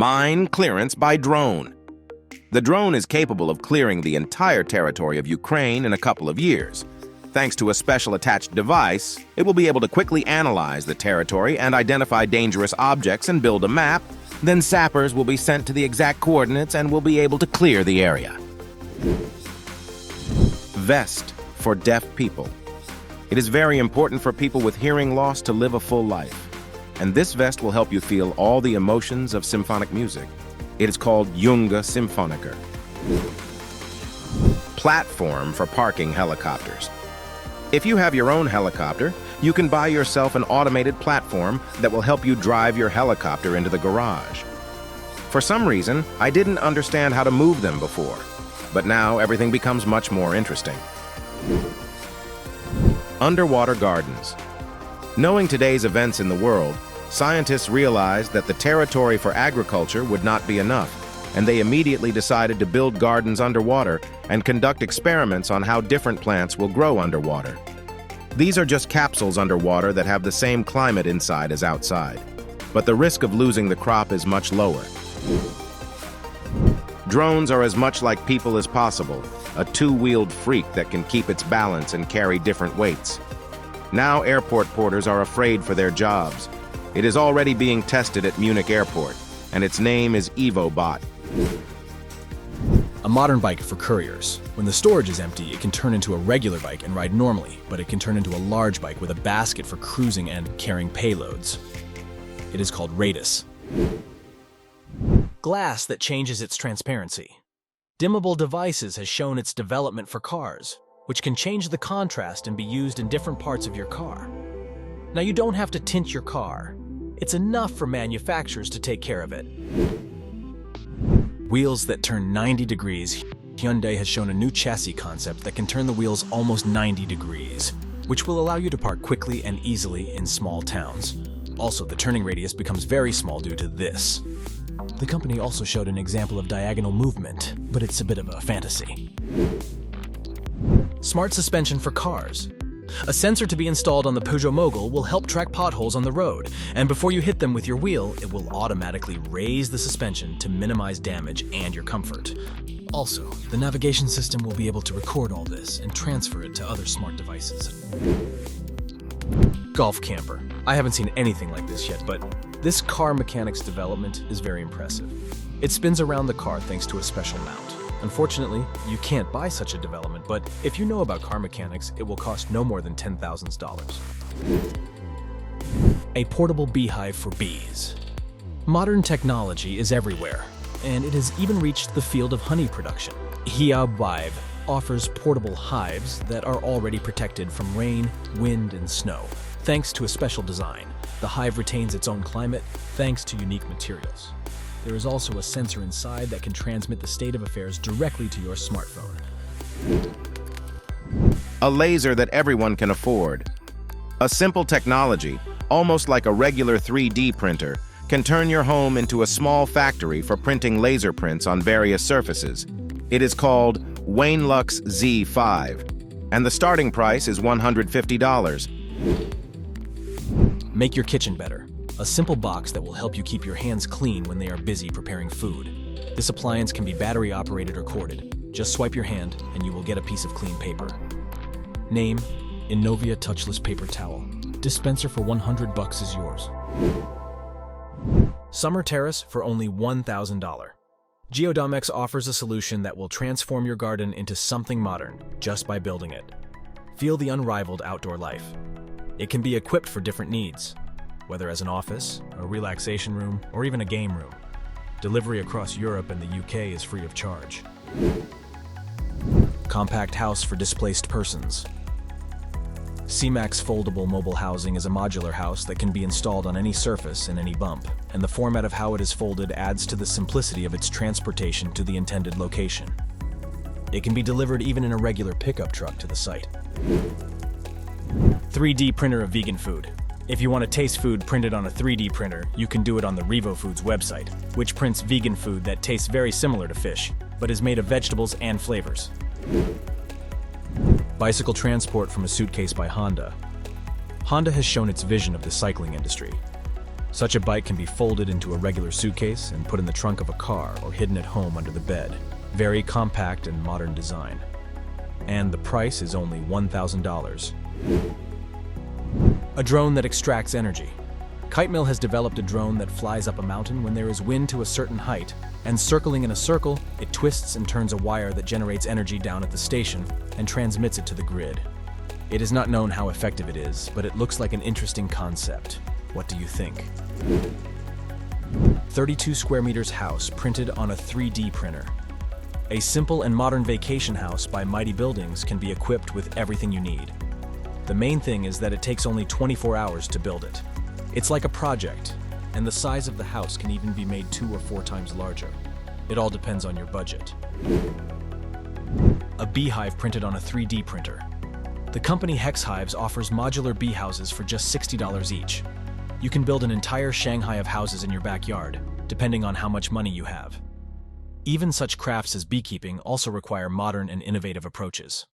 Mine clearance by drone. The drone is capable of clearing the entire territory of Ukraine in a couple of years. Thanks to a special attached device, it will be able to quickly analyze the territory and identify dangerous objects and build a map. Then sappers will be sent to the exact coordinates and will be able to clear the area. Vest for deaf people. It is very important for people with hearing loss to live a full life. And this vest will help you feel all the emotions of symphonic music. It is called Junge Symphoniker. Platform for parking helicopters. If you have your own helicopter, you can buy yourself an automated platform that will help you drive your helicopter into the garage. For some reason, I didn't understand how to move them before, but now everything becomes much more interesting. Underwater gardens. Knowing today's events in the world, scientists realized that the territory for agriculture would not be enough, and they immediately decided to build gardens underwater and conduct experiments on how different plants will grow underwater. These are just capsules underwater that have the same climate inside as outside, but the risk of losing the crop is much lower. Drones are as much like people as possible, a two-wheeled freak that can keep its balance and carry different weights. Now airport porters are afraid for their jobs. It is already being tested at Munich Airport, and its name is EvoBot. A modern bike for couriers. When the storage is empty, it can turn into a regular bike and ride normally, but it can turn into a large bike with a basket for cruising and carrying payloads. It is called Radius. Glass that changes its transparency. Dimmable Devices has shown its development for cars, which can change the contrast and be used in different parts of your car. Now, you don't have to tint your car. It's enough for manufacturers to take care of it. Wheels that turn 90 degrees. Hyundai has shown a new chassis concept that can turn the wheels almost 90 degrees, which will allow you to park quickly and easily in small towns. Also, the turning radius becomes very small due to this. The company also showed an example of diagonal movement, but it's a bit of a fantasy. Smart suspension for cars. A sensor to be installed on the Peugeot Mogul will help track potholes on the road, and before you hit them with your wheel, it will automatically raise the suspension to minimize damage and your comfort. Also, the navigation system will be able to record all this and transfer it to other smart devices. Golf camper. I haven't seen anything like this yet, but this car mechanics development is very impressive. It spins around the car thanks to a special mount. Unfortunately, you can't buy such a development, but if you know about car mechanics, it will cost no more than $10,000. A portable beehive for bees. Modern technology is everywhere, and it has even reached the field of honey production. Geomx offers portable hives that are already protected from rain, wind, and snow. Thanks to a special design, the hive retains its own climate thanks to unique materials. There is also a sensor inside that can transmit the state of affairs directly to your smartphone. A laser that everyone can afford. A simple technology, almost like a regular 3D printer, can turn your home into a small factory for printing laser prints on various surfaces. It is called Wainlux Z5, and the starting price is $150. Make your kitchen better. A simple box that will help you keep your hands clean when they are busy preparing food. This appliance can be battery operated or corded. Just swipe your hand and you will get a piece of clean paper. Name: Inovia Touchless Paper Towel. Dispenser for $100 is yours. Summer terrace for only $1,000. Geomx offers a solution that will transform your garden into something modern just by building it. Feel the unrivaled outdoor life. It can be equipped for different needs, whether as an office, a relaxation room, or even a game room. Delivery across Europe and the UK is free of charge. Compact house for displaced persons. CMAX foldable mobile housing is a modular house that can be installed on any surface in any bump, and the format of how it is folded adds to the simplicity of its transportation to the intended location. It can be delivered even in a regular pickup truck to the site. 3D printer of vegan food. If you want to taste food printed on a 3D printer, you can do it on the Revo Foods website, which prints vegan food that tastes very similar to fish, but is made of vegetables and flavors. Bicycle transport from a suitcase by Honda. Honda has shown its vision of the cycling industry. Such a bike can be folded into a regular suitcase and put in the trunk of a car or hidden at home under the bed. Very compact and modern design. And the price is only $1,000. A drone that extracts energy. Kitemill has developed a drone that flies up a mountain when there is wind to a certain height, and circling in a circle, it twists and turns a wire that generates energy down at the station and transmits it to the grid. It is not known how effective it is, but it looks like an interesting concept. What do you think? 32 square meters house printed on a 3D printer. A simple and modern vacation house by Mighty Buildings can be equipped with everything you need. The main thing is that it takes only 24 hours to build it. It's like a project, and the size of the house can even be made 2 or 4 times larger. It all depends on your budget. A beehive printed on a 3D printer. The company Hex Hives offers modular bee houses for just $60 each. You can build an entire Shanghai of houses in your backyard, depending on how much money you have. Even such crafts as beekeeping also require modern and innovative approaches.